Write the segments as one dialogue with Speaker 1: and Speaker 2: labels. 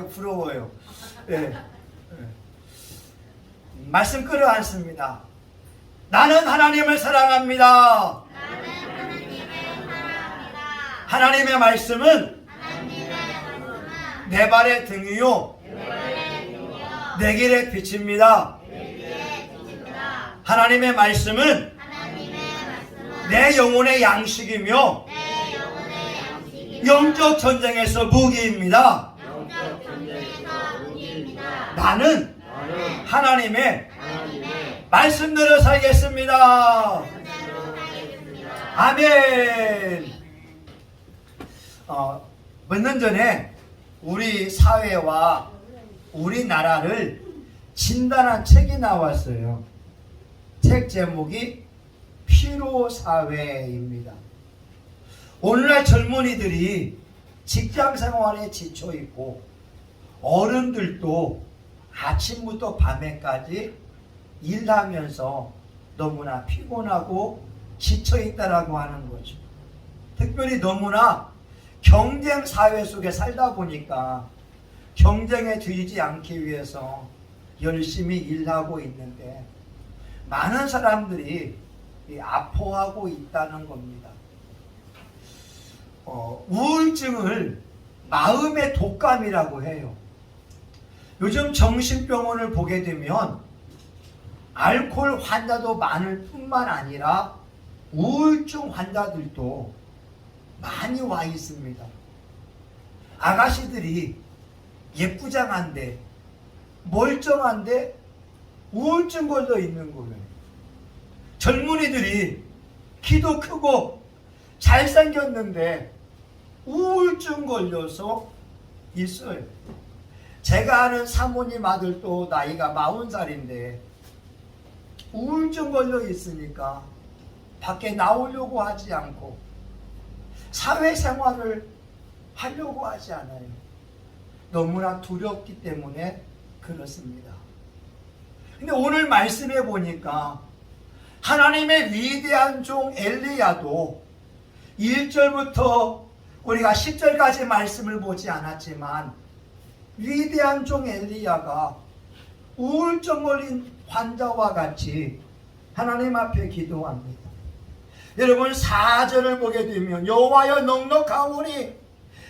Speaker 1: 아주 부러워요. 예. 말씀 끌어안습니다. 나는 하나님을 사랑합니다. 하나님의 말씀은 내 발의 등이요 내 길의 빛입니다. 하나님의 말씀은 내 영혼의 양식이며 영적 전쟁에서 무기입니다. 나는 하나님의 말씀대로 살겠습니다. 아멘. 몇 년 전에 우리 사회와 우리나라를 진단한 책이 나왔어요. 책 제목이 피로사회입니다. 오늘날 젊은이들이 직장생활에 지쳐있고 어른들도 아침부터 밤에까지 일하면서 너무나 피곤하고 지쳐있다라고 하는 거죠. 특별히 너무나 경쟁 사회 속에 살다 보니까 경쟁에 들지 않기 위해서 열심히 일하고 있는데 많은 사람들이 아파하고 있다는 겁니다. 우울증을 마음의 독감이라고 해요. 요즘 정신병원을 보게 되면 알코올 환자도 많을 뿐만 아니라 우울증 환자들도 많이 와 있습니다. 아가씨들이 예쁘장한데 멀쩡한데 우울증 걸려 있는 거예요. 젊은이들이 키도 크고 잘생겼는데 우울증 걸려서 있어요. 제가 아는 사모님 아들도 나이가 40살인데 우울증 걸려 있으니까 밖에 나오려고 하지 않고 사회생활을 하려고 하지 않아요. 너무나 두렵기 때문에 그렇습니다. 근데 오늘 말씀해 보니까 하나님의 위대한 종 엘리야도 1절부터 우리가 10절까지 말씀을 보지 않았지만 위대한 종 엘리야가 우울증 걸린 환자와 같이 하나님 앞에 기도합니다. 여러분 4절을 보게 되면 여호와여 넉넉하오니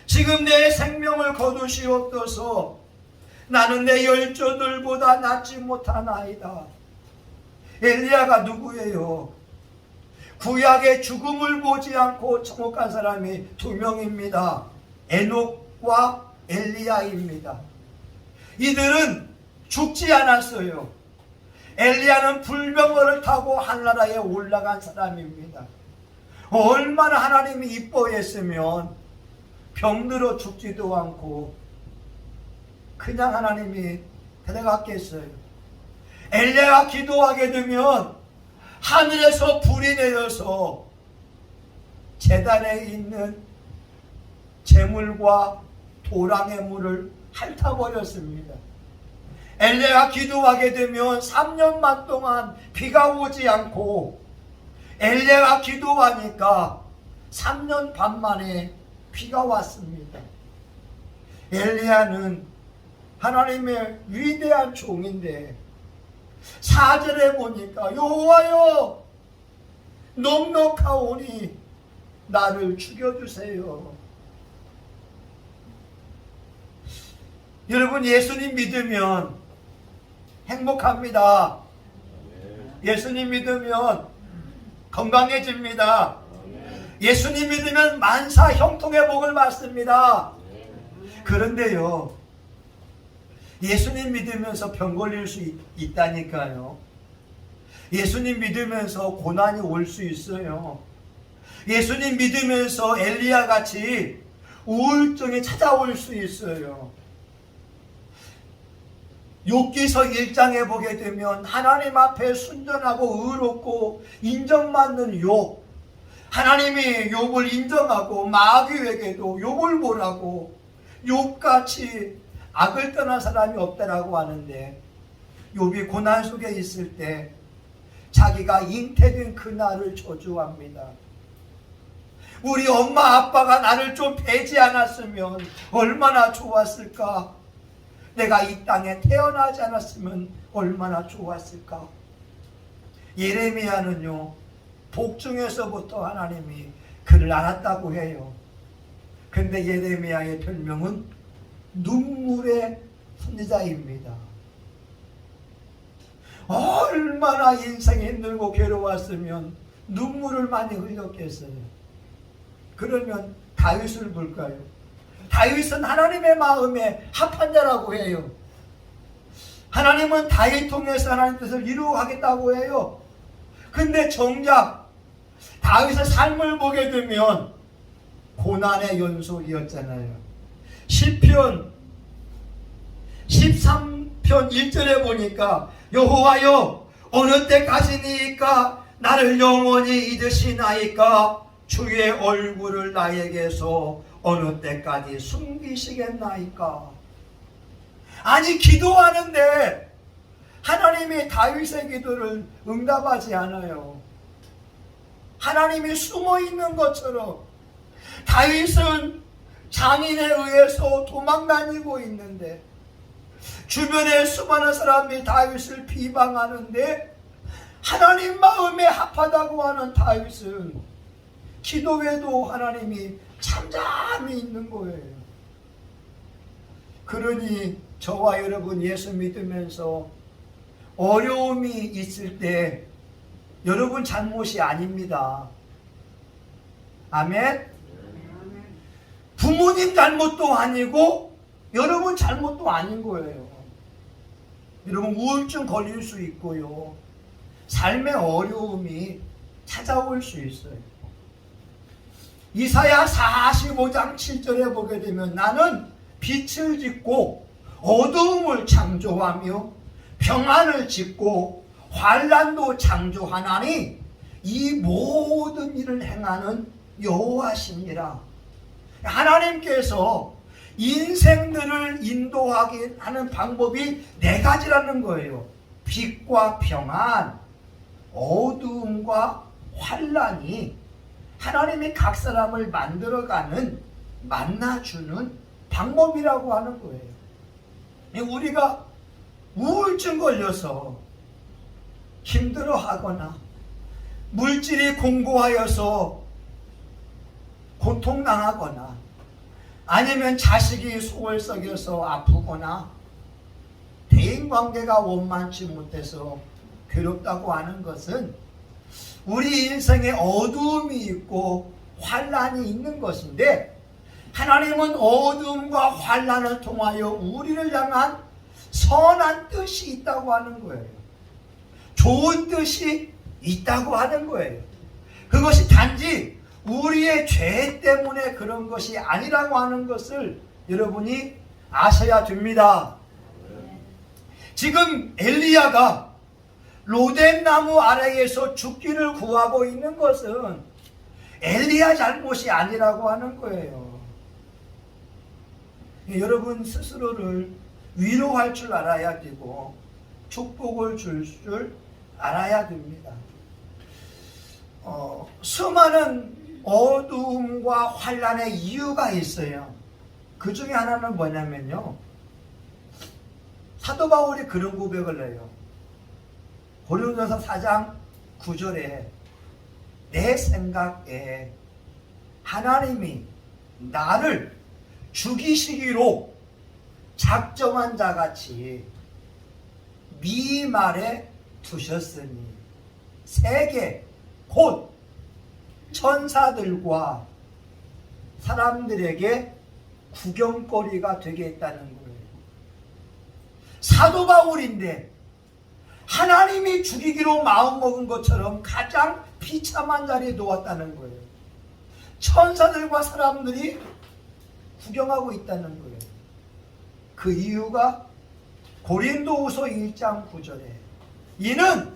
Speaker 1: 지금 내 생명을 거두시옵소서. 나는 내 열조들보다 낫지 못하나이다. 엘리야가 누구예요? 구약의 죽음을 보지 않고 천국간 사람이 2명입니다. 에녹과 엘리야입니다. 이들은 죽지 않았어요. 엘리야는 불병거를 타고 하늘나라에 올라간 사람입니다. 얼마나 하나님이 이뻐했으면 병들어 죽지도 않고 그냥 하나님이 데려갔겠어요. 엘리야가 기도하게 되면 하늘에서 불이 내려서 제단에 있는 재물과 도랑의 물을 핥아버렸습니다. 엘리야가 기도하게 되면 3년만 동안 비가 오지 않고 엘리야가 기도하니까 3년 반 만에 비가 왔습니다. 엘리야는 하나님의 위대한 종인데 4절에 보니까 여호와여 넉넉하오니 나를 죽여주세요. 여러분 예수님 믿으면 행복합니다. 예수님 믿으면 건강해집니다. 예수님 믿으면 만사 형통의 복을 받습니다. 그런데요 예수님 믿으면서 병 걸릴 수 있다니까요. 예수님 믿으면서 고난이 올 수 있어요. 예수님 믿으면서 엘리야 같이 우울증이 찾아올 수 있어요. 욥기서 1장에 보게 되면 하나님 앞에 순전하고 의롭고 인정받는 욥, 하나님이 욥을 인정하고 마귀에게도 욥을 보라고 욥같이 악을 떠난 사람이 없다라고 하는데 욥이 고난 속에 있을 때 자기가 잉태된 그날을 저주합니다. 우리 엄마 아빠가 나를 좀 배지 않았으면 얼마나 좋았을까. 내가 이 땅에 태어나지 않았으면 얼마나 좋았을까. 예레미야는요, 복중에서부터 하나님이 그를 알았다고 해요. 근데 예레미야의 별명은 눈물의 선지자입니다. 얼마나 인생이 힘들고 괴로웠으면 눈물을 많이 흘렸겠어요. 그러면 다윗을 볼까요? 다윗은 하나님의 마음에 합한 자라고 해요. 하나님은 다윗 통해서 하나님 뜻을 이루어가겠다고 해요. 근데 정작 다윗의 삶을 보게 되면 고난의 연속이었잖아요. 시편 13편 1절에 보니까 여호와여 어느 때까지니까 나를 영원히 잊으시나이까 주의 얼굴을 나에게서 어느 때까지 숨기시겠나이까. 아니, 기도하는데 하나님이 다윗의 기도를 응답하지 않아요. 하나님이 숨어 있는 것처럼. 다윗은 장인에 의해서 도망다니고 있는데 주변에 수많은 사람이 다윗을 비방하는데 하나님 마음에 합하다고 하는 다윗은 기도에도 하나님이 잠잠히 있는 거예요. 그러니 저와 여러분 예수 믿으면서 어려움이 있을 때 여러분 잘못이 아닙니다. 아멘? 부모님 잘못도 아니고 여러분 잘못도 아닌 거예요. 여러분 우울증 걸릴 수 있고요. 삶의 어려움이 찾아올 수 있어요. 이사야 45장 7절에 보게 되면 나는 빛을 짓고 어두움을 창조하며 평안을 짓고 환난도 창조하나니 이 모든 일을 행하는 여호와시니라. 하나님께서 인생들을 인도하게 하는 방법이 네 가지라는 거예요. 빛과 평안, 어두움과 환난이 하나님이 각 사람을 만들어가는, 만나주는 방법이라고 하는 거예요. 우리가 우울증 걸려서 힘들어하거나 물질이 공고하여서 고통당하거나 아니면 자식이 속을 썩여서 아프거나 대인관계가 원만치 못해서 괴롭다고 하는 것은 우리 인생에 어두움이 있고 환난이 있는 것인데 하나님은 어두움과 환난을 통하여 우리를 향한 선한 뜻이 있다고 하는 거예요. 좋은 뜻이 있다고 하는 거예요. 그것이 단지 우리의 죄 때문에 그런 것이 아니라고 하는 것을 여러분이 아셔야 됩니다. 지금 엘리야가 로뎀나무 아래에서 죽기를 구하고 있는 것은 엘리야 잘못이 아니라고 하는 거예요. 여러분 스스로를 위로할 줄 알아야 되고 축복을 줄 알아야 됩니다. 수많은 어두움과 환난의 이유가 있어요. 그 중에 하나는 뭐냐면요, 사도 바울이 그런 고백을 해요. 고린도전서 4장 9절에 내 생각에 하나님이 나를 죽이시기로 작정한 자같이 미말에 두셨으니 세계 곧 천사들과 사람들에게 구경거리가 되겠다는 거예요. 사도 바울인데 하나님이 죽이기로 마음먹은 것처럼 가장 비참한 자리에 놓았다는 거예요. 천사들과 사람들이 구경하고 있다는 거예요. 그 이유가 고린도후서 1장 9절에 이는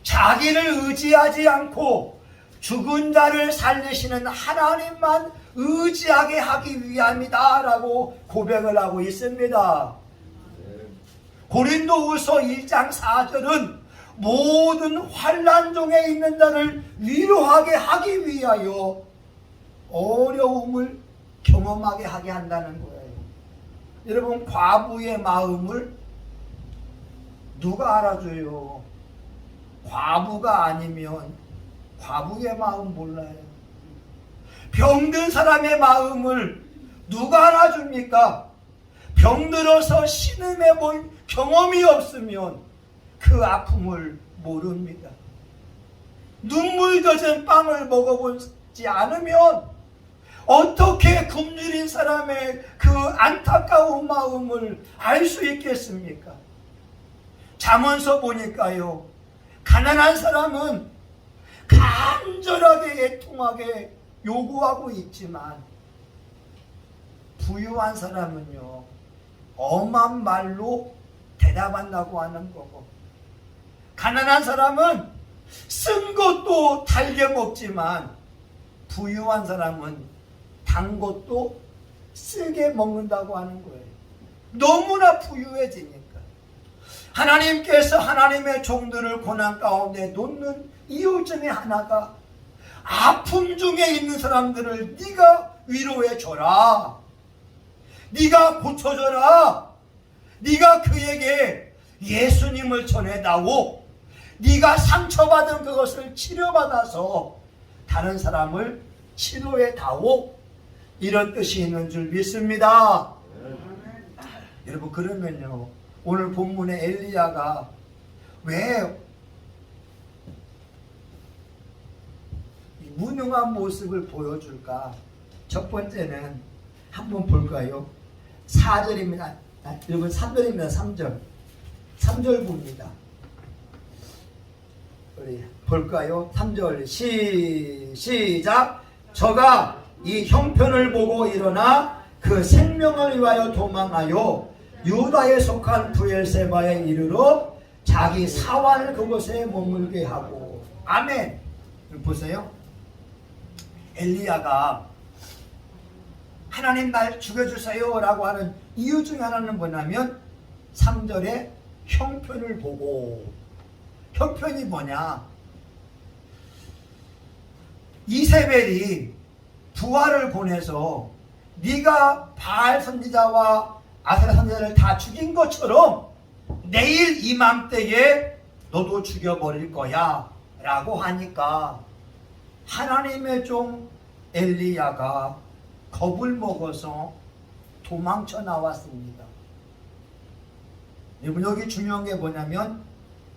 Speaker 1: 자기를 의지하지 않고 죽은 자를 살리시는 하나님만 의지하게 하기 위함이다 라고 고백을 하고 있습니다. 고린도후서 1장 4절은 모든 환난 중에 있는 자를 위로하게 하기 위하여 어려움을 경험하게 하게 한다는 거예요. 여러분, 과부의 마음을 누가 알아줘요? 과부가 아니면 과부의 마음 몰라요. 병든 사람의 마음을 누가 알아줍니까? 병들어서 신음해 본 경험이 없으면 그 아픔을 모릅니다. 눈물 젖은 빵을 먹어보지 않으면 어떻게 굶주린 사람의 그 안타까운 마음을 알 수 있겠습니까? 잠언서 보니까요, 가난한 사람은 간절하게 애통하게 요구하고 있지만 부유한 사람은요, 엄한 말로 대답한다고 하는 거고, 가난한 사람은 쓴 것도 달게 먹지만 부유한 사람은 단 것도 쓰게 먹는다고 하는 거예요. 너무나 부유해지니까. 하나님께서 하나님의 종들을 고난 가운데 놓는 이유 중에 하나가 아픔 중에 있는 사람들을 네가 위로해 줘라, 네가 고쳐줘라, 네가 그에게 예수님을 전해다오, 네가 상처받은 그것을 치료받아서 다른 사람을 치료해다오, 이런 뜻이 있는 줄 믿습니다. 여러분, 그러면요, 오늘 본문의 엘리야가 왜 무능한 모습을 보여줄까? 첫 번째는 한번 볼까요? 4절입니다. 여러분, 3절입니다. 3절. 3절 봅니다. 우리 볼까요? 3절 시작. 저가 이 형편을 보고 일어나 그 생명을 위하여 도망하여 유다에 속한 브엘세바에 이르러 자기 사환을 그곳에 머물게 하고. 아멘. 보세요. 엘리야가 하나님 날 죽여주세요 라고 하는 이유 중에 하나는 뭐냐면 3절에 형편을 보고. 형편이 뭐냐? 이세벨이 부하를 보내서 네가 바알 선지자와 아세라 선지자를 다 죽인 것처럼 내일 이맘때에 너도 죽여버릴 거야 라고 하니까 하나님의 종 엘리야가 겁을 먹어서 도망쳐 나왔습니다. 여러분, 여기 중요한 게 뭐냐면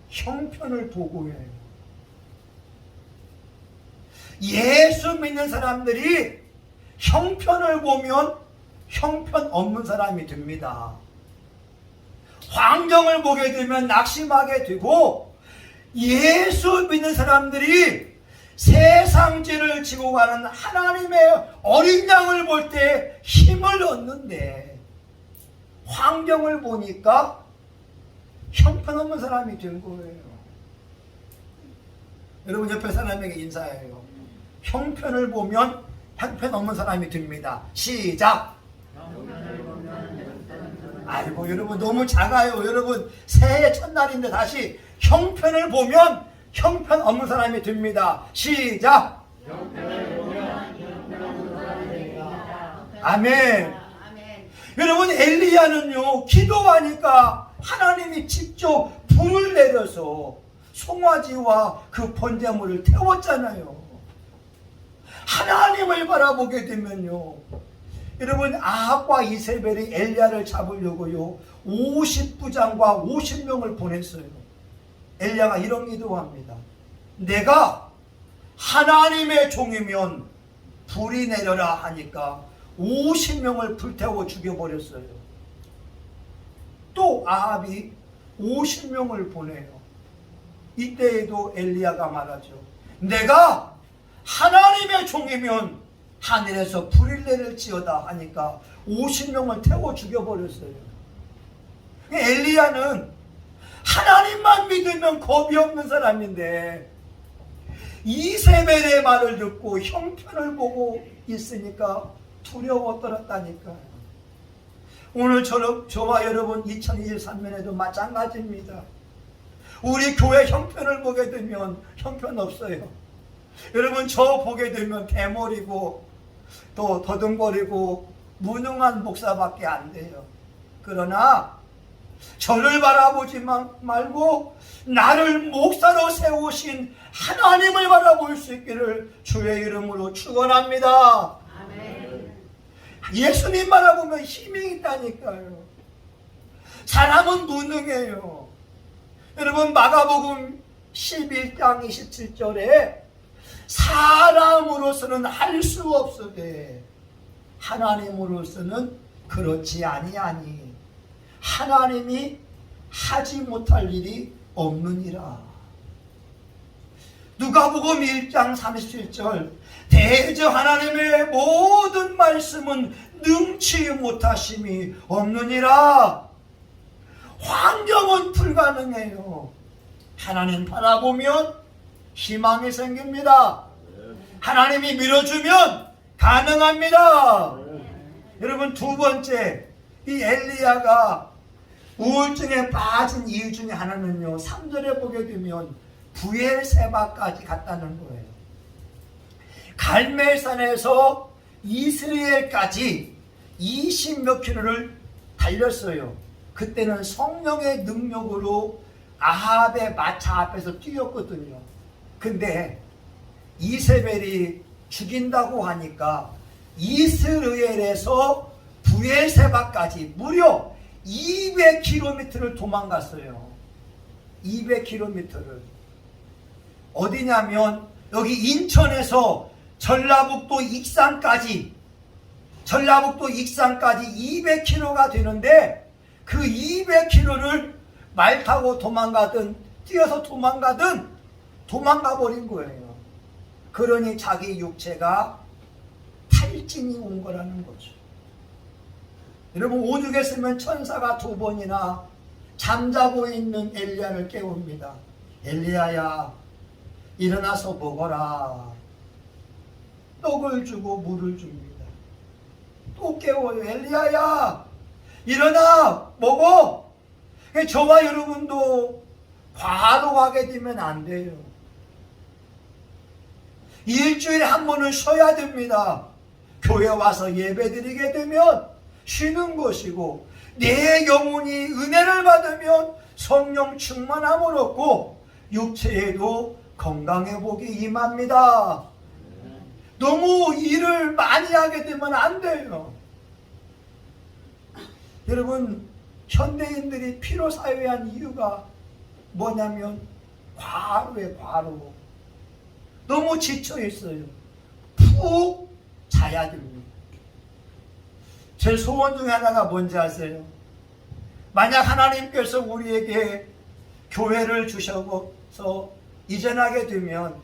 Speaker 1: 형편을 보고 해요. 예수 믿는 사람들이 형편을 보면 형편 없는 사람이 됩니다. 환경을 보게 되면 낙심하게 되고, 예수 믿는 사람들이 세상죄를 지고 가는 하나님의 어린 양을 볼 때 힘을 얻는데, 환경을 보니까 형편없는 사람이 된 거예요. 여러분, 옆에 사람에게 인사해요. 형편을 보면 형편없는 사람이 됩니다. 시작. 아이고, 여러분 너무 작아요. 여러분, 새해 첫날인데 다시 형편을 보면 형편없는 사람이 됩니다. 시작. 아멘. 여러분, 엘리야는요, 기도하니까 하나님이 직접 불을 내려서 송아지와 그 번제물을 태웠잖아요. 하나님을 바라보게 되면요, 여러분, 아합과 이세벨이 엘리야를 잡으려고요 50부장과 50명을 보냈어요. 엘리야가 이런 기도합니다. 내가 하나님의 종이면 불이 내려라 하니까 50명을 불태워 죽여버렸어요. 또 아합이 50명을 보내요. 이때에도 엘리야가 말하죠. 내가 하나님의 종이면 하늘에서 불을 내릴지어다 하니까 50명을 태워 죽여버렸어요. 엘리야는 하나님만 믿으면 겁이 없는 사람인데 이세벨의 말을 듣고 형편을 보고 있으니까 두려워 떨었다니까요. 오늘 저와 여러분 2023년에도 마찬가지입니다. 우리 교회 형편을 보게 되면 형편없어요. 여러분, 저 보게 되면 대머리고 또 더듬거리고 무능한 목사밖에 안 돼요. 그러나 저를 바라보지 말고 나를 목사로 세우신 하나님을 바라볼 수 있기를 주의 이름으로 축원합니다.
Speaker 2: 아멘.
Speaker 1: 예수님 바라보면 힘이 있다니까요. 사람은 무능해요. 여러분 마가복음 11장 27절에 사람으로서는 할 수 없으되 하나님으로서는 그렇지 아니하니 하나님이 하지 못할 일이 없느니라. 누가복음 1장 37절 대저 하나님의 모든 말씀은 능치 못하심이 없느니라. 환경은 불가능해요. 하나님 바라보면 희망이 생깁니다. 하나님이 밀어주면 가능합니다. 여러분 두 번째, 이 엘리야가 우울증에 빠진 이유 중에 하나는요, 3절에 보게 되면 부엘세바까지 갔다는 거예요. 갈멜산에서 이스라엘까지 20몇 킬로를 달렸어요. 그때는 성령의 능력으로 아합의 마차 앞에서 뛰었거든요. 근데 이세벨이 죽인다고 하니까 이스라엘에서 부엘세바까지 무려 200km를 도망갔어요. 200km를. 어디냐면 여기 인천에서 전라북도 익산까지 200km가 되는데 그 200km를 말 타고 도망가든 뛰어서 도망가든 도망가 버린 거예요. 그러니 자기 육체가 탈진이 온 거라는 거죠. 여러분 오죽에 쓰면 천사가 2번이나 잠자고 있는 엘리야를 깨웁니다. 엘리야야 일어나서 먹어라. 떡을 주고 물을 줍니다. 또 깨워요. 엘리야야 일어나 먹어. 저와 여러분도 과로하게 되면 안 돼요. 일주일에 한 번은 쉬어야 됩니다. 교회 와서 예배 드리게 되면 쉬는 것이고 내 영혼이 은혜를 받으면 성령 충만함을 얻고 육체에도 건강회복이 임합니다. 너무 일을 많이 하게 되면 안 돼요. 여러분 현대인들이 피로사회한 이유가 뭐냐면 과로에 과로. 너무 지쳐 있어요. 푹 자야 됩니다. 제 소원 중에 하나가 뭔지 아세요? 만약 하나님께서 우리에게 교회를 주셔서 이전하게 되면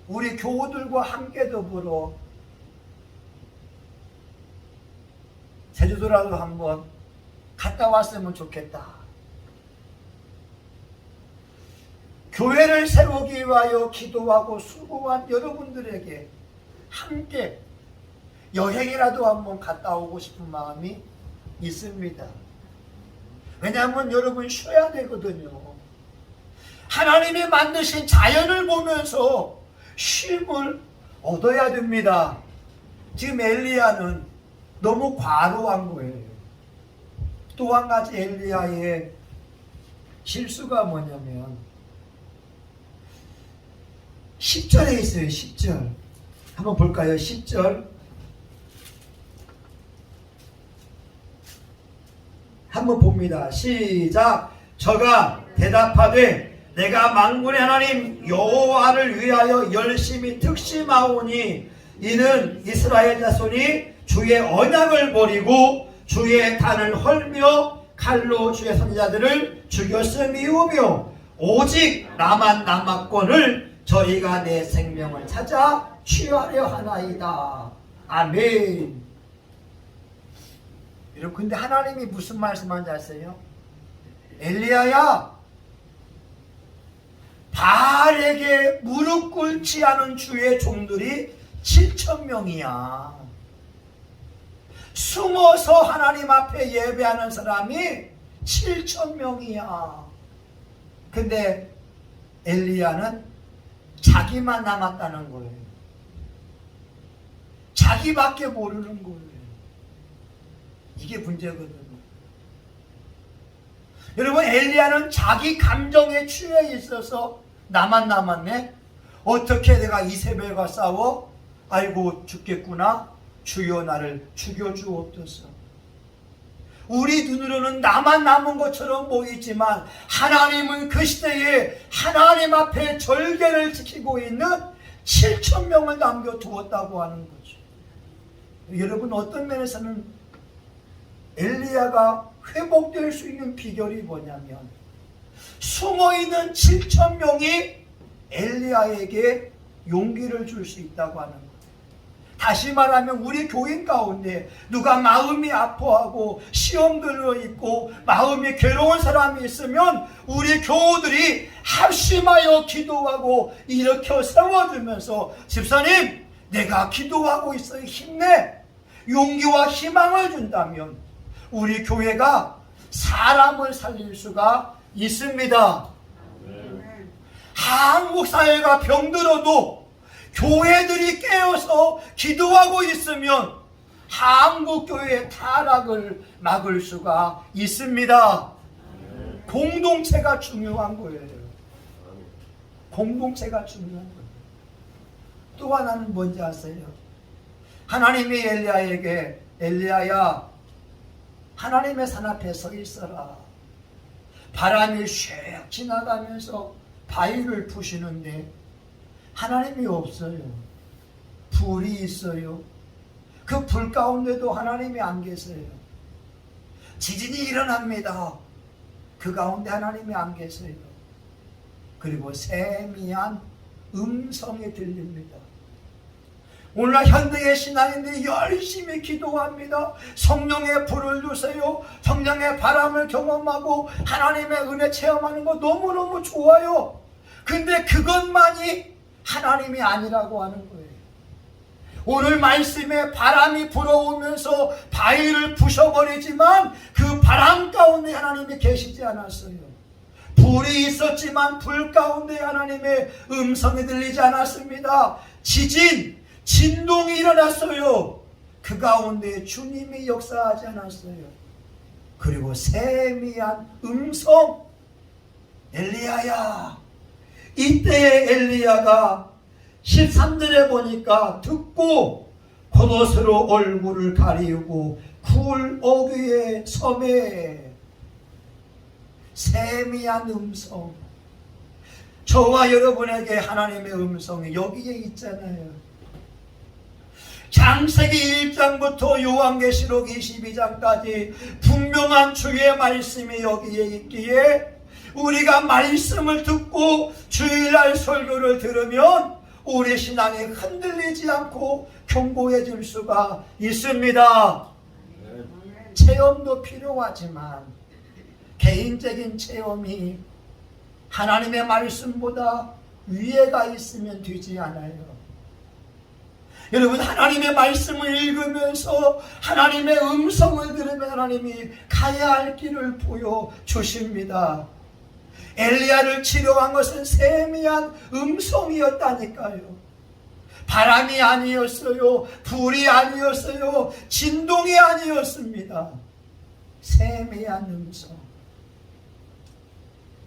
Speaker 1: 우리 교우들과 함께 더불어 제주도라도 한번 갔다 왔으면 좋겠다. 교회를 세우기 위하여 기도하고 수고한 여러분들에게 함께 여행이라도 한번 갔다 오고 싶은 마음이 있습니다. 왜냐하면 여러분 쉬어야 되거든요. 하나님이 만드신 자연을 보면서 쉼을 얻어야 됩니다. 지금 엘리야는 너무 과로한 거예요. 또 한 가지 엘리야의 실수가 뭐냐면 10절에 있어요. 10절 한번 볼까요? 10절 한번 봅니다. 시작. 저가 대답하되 내가 만군의 하나님 여호와를 위하여 열심히 특심하오니 이는 이스라엘 자손이 주의 언약을 버리고 주의 단을 헐며 칼로 주의 선지자들을 죽였음이오며 오직 나만 남았건을 저희가 내 생명을 찾아 취하려 하나이다. 아멘. 여러분 근데 하나님이 무슨 말씀하는지 아세요? 엘리야야 바알에게 무릎 꿇지 않은 주의 종들이 7,000명이야. 숨어서 하나님 앞에 예배하는 사람이 7,000명이야. 근데 엘리야는 자기만 남았다는 거예요. 자기밖에 모르는 거예요. 이게 문제거든요. 여러분, 엘리야는 자기 감정에 취해 있어서 나만 남았네? 어떻게 내가 이세벨과 싸워? 아이고 죽겠구나. 주여 나를 죽여주옵소서. 우리 눈으로는 나만 남은 것처럼 보이지만 하나님은 그 시대에 하나님 앞에 절개를 지키고 있는 7천 명을 남겨두었다고 하는 거죠. 여러분, 어떤 면에서는 엘리야가 회복될 수 있는 비결이 뭐냐면 숨어있는 7천 명이 엘리야에게 용기를 줄 수 있다고 하는 거예요. 다시 말하면 우리 교인 가운데 누가 마음이 아파하고 시험 들어있고 마음이 괴로운 사람이 있으면 우리 교우들이 합심하여 기도하고 일으켜 세워주면서 집사님 내가 기도하고 있어요, 힘내, 용기와 희망을 준다면 우리 교회가 사람을 살릴 수가 있습니다. 한국 사회가 병들어도 교회들이 깨어서 기도하고 있으면 한국 교회의 타락을 막을 수가 있습니다. 공동체가 중요한 거예요. 공동체가 중요한 거예요. 또 하나는 뭔지 아세요? 하나님이 엘리야에게 엘리야야 하나님의 산 앞에 서 있어라. 바람이 슉 지나가면서 바위를 부시는데 하나님이 없어요. 불이 있어요. 그 불 가운데도 하나님이 안 계세요. 지진이 일어납니다. 그 가운데 하나님이 안 계세요. 그리고 세미한 음성이 들립니다. 오늘날 현대의 신앙인들이 열심히 기도합니다. 성령의 불을 주세요. 성령의 바람을 경험하고 하나님의 은혜 체험하는 거 너무너무 좋아요. 근데 그것만이 하나님이 아니라고 하는 거예요. 오늘 말씀에 바람이 불어오면서 바위를 부셔버리지만 그 바람 가운데 하나님이 계시지 않았어요. 불이 있었지만 불 가운데 하나님의 음성이 들리지 않았습니다. 진동이 일어났어요. 그 가운데 주님이 역사하지 않았어요. 그리고 세미한 음성, 엘리야야. 이때의 엘리야가 13절에 보니까 듣고 겉옷으로 얼굴을 가리우고 굴 어귀의 섬에 세미한 음성. 저와 여러분에게 하나님의 음성이 여기에 있잖아요. 창세기 1장부터 요한계시록 22장까지 분명한 주의 말씀이 여기에 있기에 우리가 말씀을 듣고 주일날 설교를 들으면 우리 신앙이 흔들리지 않고 견고해질 수가 있습니다. 체험도 필요하지만 개인적인 체험이 하나님의 말씀보다 위에가 있으면 되지 않아요. 여러분, 하나님의 말씀을 읽으면서 하나님의 음성을 들으면 하나님이 가야 할 길을 보여주십니다. 엘리야를 치료한 것은 세미한 음성이었다니까요. 바람이 아니었어요. 불이 아니었어요. 진동이 아니었습니다. 세미한 음성.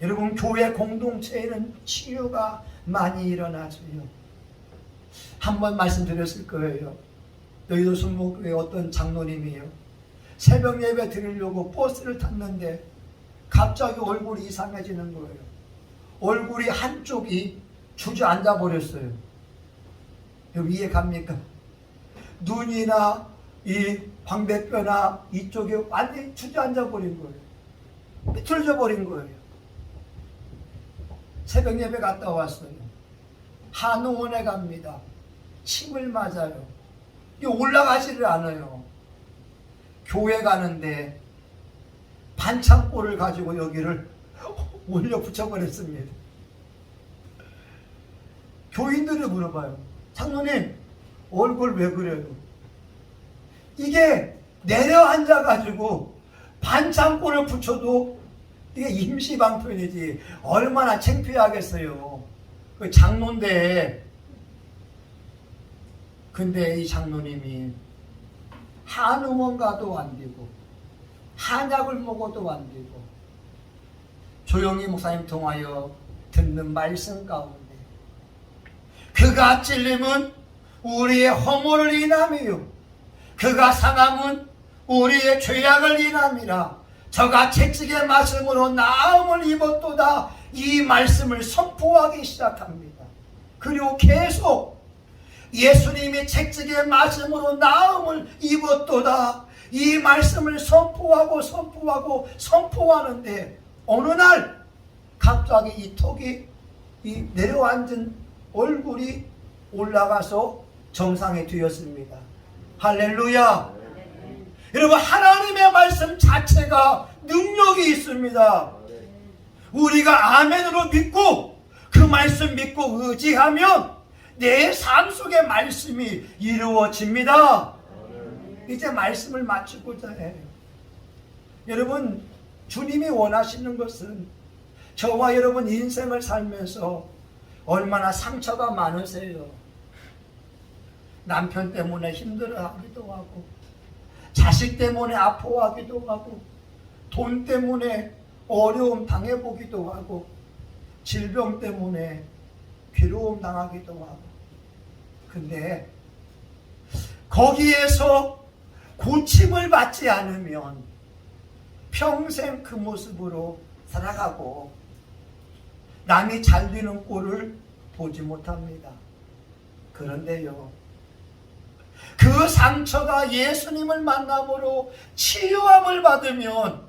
Speaker 1: 여러분, 교회 공동체에는 치유가 많이 일어나줘요. 한번 말씀드렸을 거예요. 여의도 순복교회 어떤 장로님이요, 새벽 예배 드리려고 버스를 탔는데 갑자기 얼굴이 이상해지는 거예요. 얼굴이 한쪽이 주저앉아 버렸어요. 여러분 이해 갑니까? 눈이나 이 광대뼈나 이쪽이 완전히 주저앉아 버린 거예요. 비틀어져 버린 거예요. 새벽 예배 갔다 왔어요. 한의원에 갑니다. 침을 맞아요. 이게 올라가지를 않아요. 교회 가는데 반창고를 가지고 여기를 올려 붙여버렸습니다. 교인들이 물어봐요. 장로님 얼굴 왜 그래요? 이게 내려앉아가지고 반창고를 붙여도 이게 임시방편이지 얼마나 창피하겠어요. 그 장로인데. 근데 이 장로님이 한의원 가도 안 되고 한약을 먹어도 안 되고 조용히 목사님 통하여 듣는 말씀 가운데 그가 찔림은 우리의 허물을 인함이요 그가 상함은 우리의 죄악을 인함이라 저가 채찍의 말씀으로 나음을 입었도다. 이 말씀을 선포하기 시작합니다. 그리고 계속 예수님이 채찍의 말씀으로 나음을 입었도다. 이 말씀을 선포하는데 어느 날 갑자기 이 턱이 이 내려앉은 얼굴이 올라가서 정상에 뒤었습니다. 할렐루야. 여러분, 하나님의 말씀 자체가 능력이 있습니다. 우리가 아멘으로 믿고 그 말씀 믿고 의지하면 내 삶 속의 말씀이 이루어집니다. 이제 말씀을 마치고자 해요. 여러분, 주님이 원하시는 것은 저와 여러분 인생을 살면서 얼마나 상처가 많으세요. 남편 때문에 힘들어하기도 하고 자식 때문에 아파하기도 하고 돈 때문에 어려움 당해보기도 하고 질병 때문에 괴로움 당하기도 하고 근데 거기에서 고침을 받지 않으면 평생 그 모습으로 살아가고 남이 잘 되는 꼴을 보지 못합니다. 그런데요, 그 상처가 예수님을 만남으로 치유함을 받으면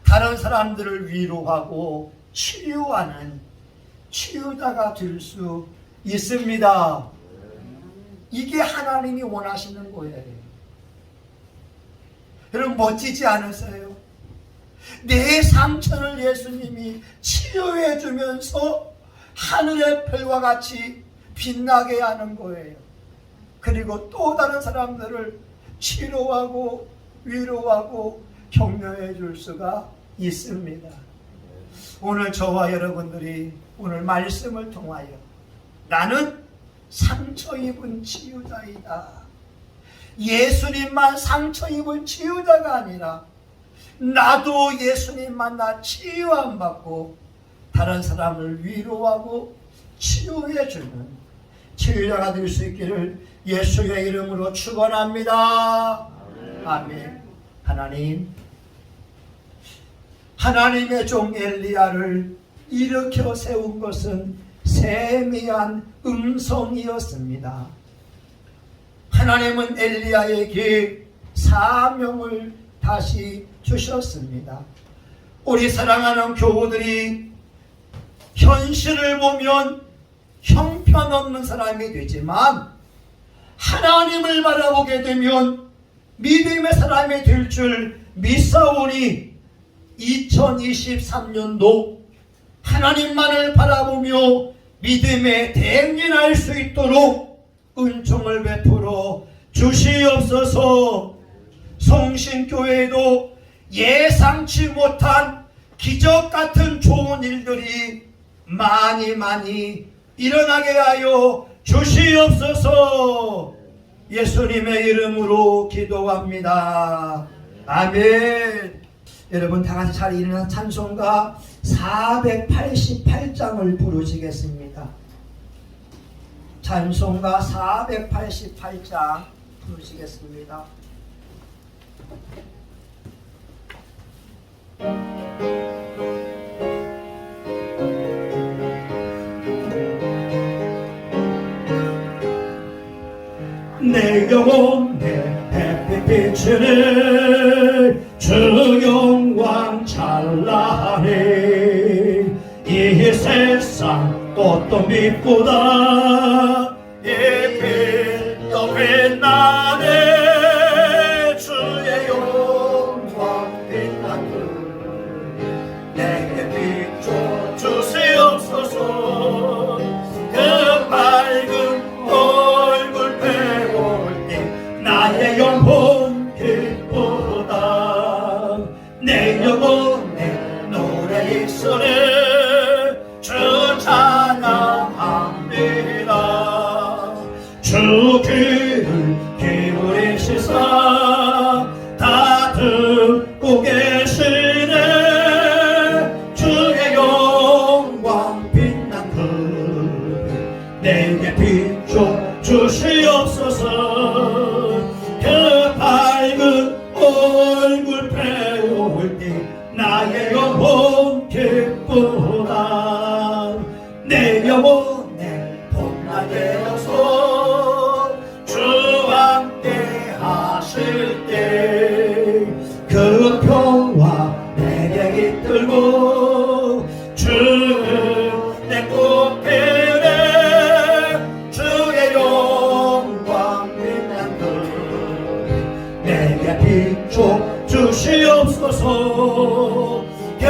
Speaker 1: 다른 사람들을 위로하고 치유하는 치유자가 될 수 있습니다. 이게 하나님이 원하시는 거예요. 여러분, 멋지지 않으세요? 내 상처를 예수님이 치유해 주면서 하늘의 별과 같이 빛나게 하는 거예요. 그리고 또 다른 사람들을 치료하고 위로하고 격려해 줄 수가 있습니다. 오늘 저와 여러분들이 오늘 말씀을 통하여 나는 상처 입은 치유자이다. 예수님만 상처 입은 치유자가 아니라 나도 예수님 만나 치유함 받고 다른 사람을 위로하고 치유해 주는 치유자가 될 수 있기를 예수의 이름으로 축원합니다. 아멘. 하나님의 종 엘리야를 일으켜 세운 것은 세미한 음성이었습니다. 하나님은 엘리야에게 사명을 다시 주셨습니다. 우리 사랑하는 교우들이 현실을 보면 형편없는 사람이 되지만 하나님을 바라보게 되면 믿음의 사람이 될 줄 믿사오니 2023년도 하나님만을 바라보며 믿음에 대면할 수 있도록 은총을 베풀어 주시옵소서. 성신교회도 예상치 못한 기적 같은 좋은 일들이 많이 일어나게 하여 주시옵소서. 예수님의 이름으로 기도합니다. 아멘. 여러분, 다 같이 잘 일어나 찬송가 488장을 부르시겠습니다. 찬송가 488장 부르시겠습니다. 내 영혼 내 햇빛 비추는 주 영광 찬란해. 이 세상 어떤 빛보다 이 빛도 빛나네. 주의 영광 빛나는 내게 비춰 주시옵소서. 그 밝은 얼굴 배울 때 나의 영혼 기쁘다. 내 영혼 내 노래 입술에 주 찬양합니다. 주 귀를 기울이시사 다 듣고 계시네. 주의 나의 영혼 기쁘다. 내 영혼에 봄나게 여서 주 함께 하실 때 그 평화 내게 깃들고 주 내 꽃길에 주의 영광 빛난 그 내게 비춰 주시옵소서. 그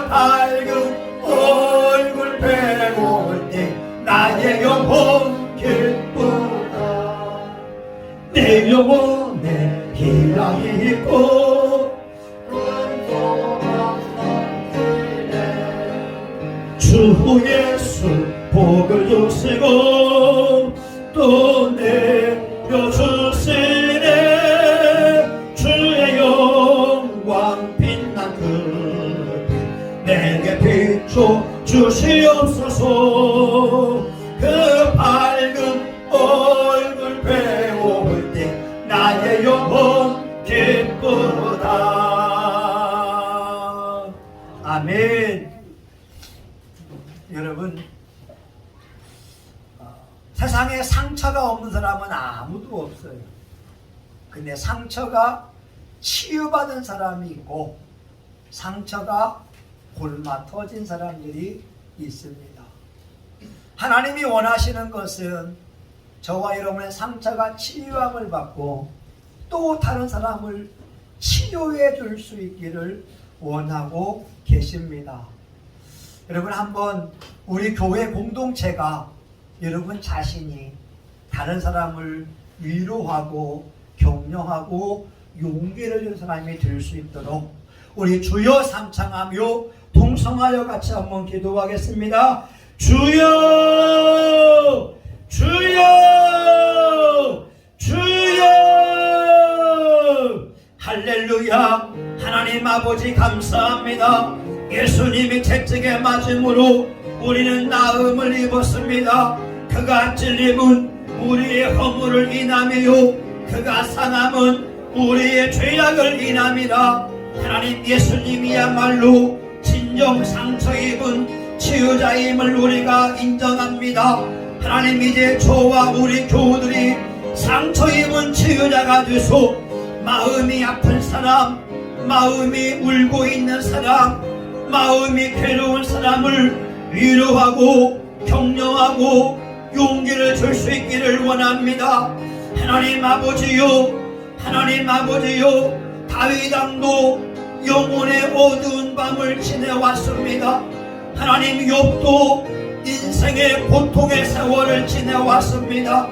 Speaker 1: 밝은 얼굴 배울 때 나의 영혼 기쁘다. 내 영혼에 희락이 있고 주 예수 복을 주시고 또 내려주시네. 주의 영광 빛난 그 내게 비춰 주시옵소서. 그 밝은 얼굴 배울 때 나의 영혼 기쁘다. 아멘. 여러분, 세상에 상처가 없는 사람은 아무도 없어요. 근데 상처가 치유받은 사람이 있고 상처가 골마 터진 사람들이 있습니다. 하나님이 원하시는 것은 저와 여러분의 상처가 치유함을 받고 또 다른 사람을 치료해 줄 수 있기를 원하고 계십니다. 여러분, 한번 우리 교회 공동체가 여러분 자신이 다른 사람을 위로하고 격려하고 용기를 주는 사람이 될 수 있도록 우리 주여 삼창하며 동성하여 같이 한번 기도하겠습니다. 주여 주여 주여 할렐루야. 하나님 아버지 감사합니다. 예수님이 채찍에 맞음으로 우리는 나음을 입었습니다. 그가 찔림은 우리의 허물을 인하며 그가 상함은 우리의 죄악을 인함이라. 하나님, 예수님이야말로 진정 상처 입은 치유자임을 우리가 인정합니다. 하나님, 이제 저와 우리 교우들이 상처 입은 치유자가 되소. 마음이 아픈 사람, 마음이 울고 있는 사람, 마음이 괴로운 사람을 위로하고 격려하고 용기를 줄 수 있기를 원합니다. 하나님 아버지요, 하나님 아버지요, 다윗 왕도 영혼의 어두운 밤을 지내왔습니다. 하나님, 욥도 인생의 고통의 세월을 지내왔습니다.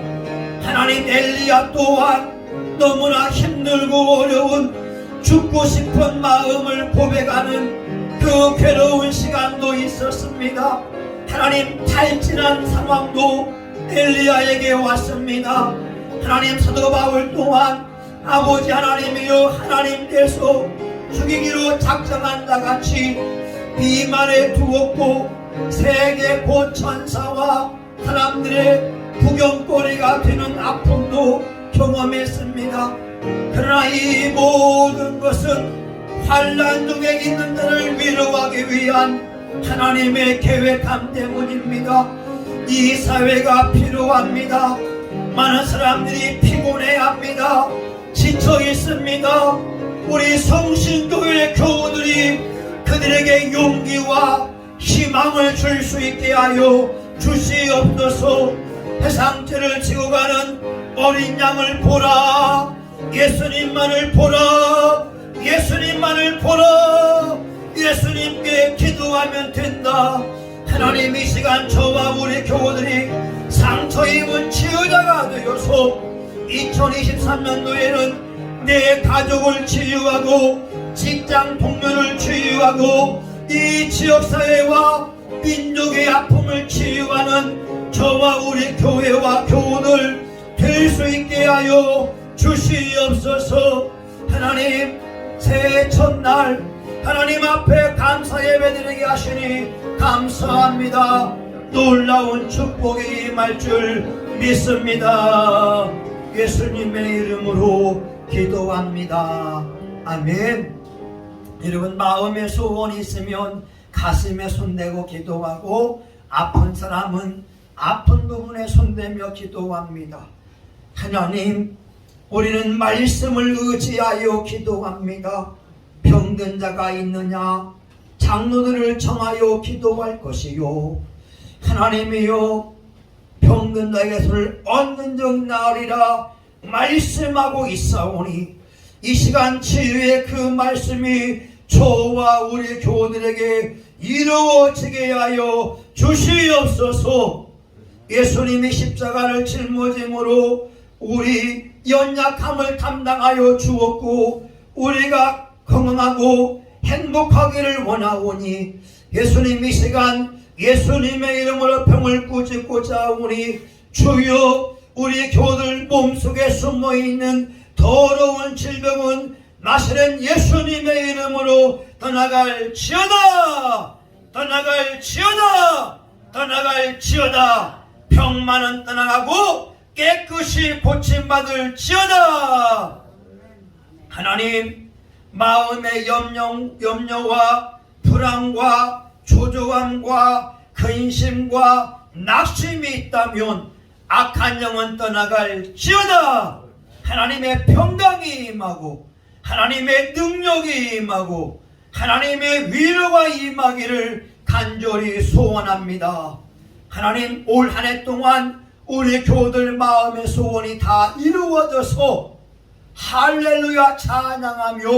Speaker 1: 하나님, 엘리야 또한 너무나 힘들고 어려운 죽고 싶은 마음을 고백하는 그 괴로운 시간도 있었습니다. 하나님, 탈진한 상황도 엘리야에게 왔습니다. 하나님, 사도 바울 또한 아버지 하나님이여, 하나님께서 죽이기로 작정한 자같이 비만에 두었고 세계 고천사와 사람들의 구경거리가 되는 아픔도 경험했습니다. 그러나 이 모든 것은 환난 중에 있는 자를 위로하기 위한 하나님의 계획함 때문입니다. 이 사회가 필요합니다. 많은 사람들이 피곤해합니다. 지쳐 있습니다. 우리 성신교회 교우들이 그들에게 용기와 희망을 줄 수 있게 하여 주시옵소서. 세상죄를 지고 가는 어린 양을 보라. 예수님만을 보라. 예수님만을 보라. 예수님께 기도하면 된다. 하나님, 이 시간 저와 우리 교우들이 상처 입은 치유자가 되어서 2023년도에는 내 가족을 치유하고 직장 동료를 치유하고 이 지역사회와 민족의 아픔을 치유하는 저와 우리 교회와 교우들 될 수 있게 하여 주시옵소서. 하나님, 새해 첫날 하나님 앞에 감사 예배드리게 하시니 감사합니다. 놀라운 축복이 임할 줄 믿습니다. 예수님의 이름으로 기도합니다. 아멘. 여러분 마음에 소원이 있으면 가슴에 손대고 기도하고 아픈 사람은 아픈 부분에 손대며 기도합니다. 하나님, 우리는 말씀을 의지하여 기도합니다. 병든 자가 있느냐? 장로들을 청하여 기도할 것이요. 하나님이여, 병든 자에게 손을 얻는 적 나으리라 말씀하고 있사오니 이 시간 치유의 그 말씀이 저와 우리 교우들에게 이루어지게 하여 주시옵소서. 예수님이 십자가를 짊어짐으로 우리 연약함을 담당하여 주었고 우리가 건강하고 행복하기를 원하오니 예수님 이 시간 예수님의 이름으로 병을 꾸짖고자 하오니 주여, 우리 교우들 몸속에 숨어있는 더러운 질병은 나시는 예수님의 이름으로 떠나갈지어다. 떠나갈지어다. 떠나갈지어다. 병만은 떠나가고 깨끗이 고침받을지어다. 하나님, 마음의 염려와 불안과 조조함과 근심과 낙심이 있다면 악한 영은 떠나갈지어다. 하나님의 평강이 임하고 하나님의 능력이 임하고 하나님의 위로가 임하기를 간절히 소원합니다. 하나님, 올 한 해 동안 우리 교우들 마음의 소원이 다 이루어져서 할렐루야 찬양하며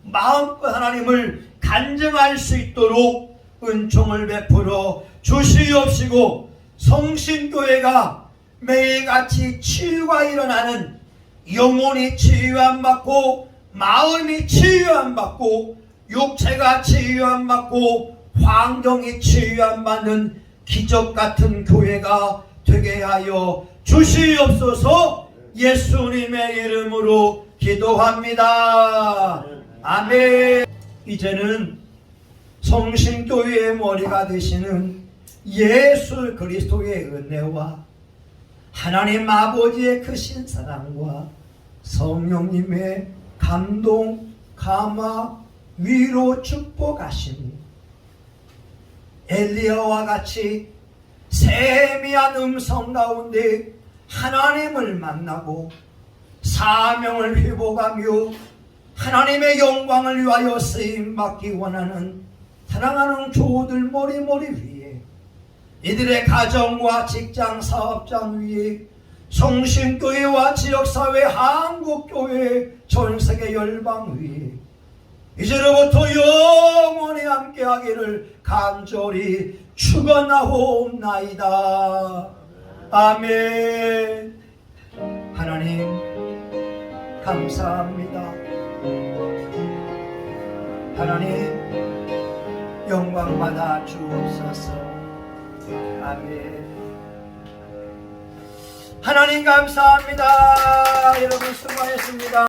Speaker 1: 마음껏 하나님을 간증할 수 있도록 은총을 베풀어 주시옵시고, 성신교회가 매일같이 치유가 일어나는, 영혼이 치유 안 받고 마음이 치유 안 받고 육체가 치유 안 받고 환경이 치유 안 받는 기적같은 교회가 되게 하여 주시옵소서. 예수님의 이름으로 기도합니다. 아멘. 이제는 성신교회의 머리가 되시는 예수 그리스도의 은혜와 하나님 아버지의 크신 사랑과 성령님의 감동, 감화, 위로, 축복하심이 엘리야와 같이 세미한 음성 가운데 하나님을 만나고 사명을 회복하며 하나님의 영광을 위하여 쓰임받기 원하는 사랑하는 교우들 머리 위에, 이들의 가정과 직장, 사업장 위에, 성신교회와 지역사회, 한국교회, 전세계 열방 위에 이제로부터 영원히 함께하기를 간절히 축원하옵나이다. 아멘. 하나님 감사합니다. 하나님 영광 받아 주옵소서. 아멘. 하나님 감사합니다. 여러분 수고하셨습니다.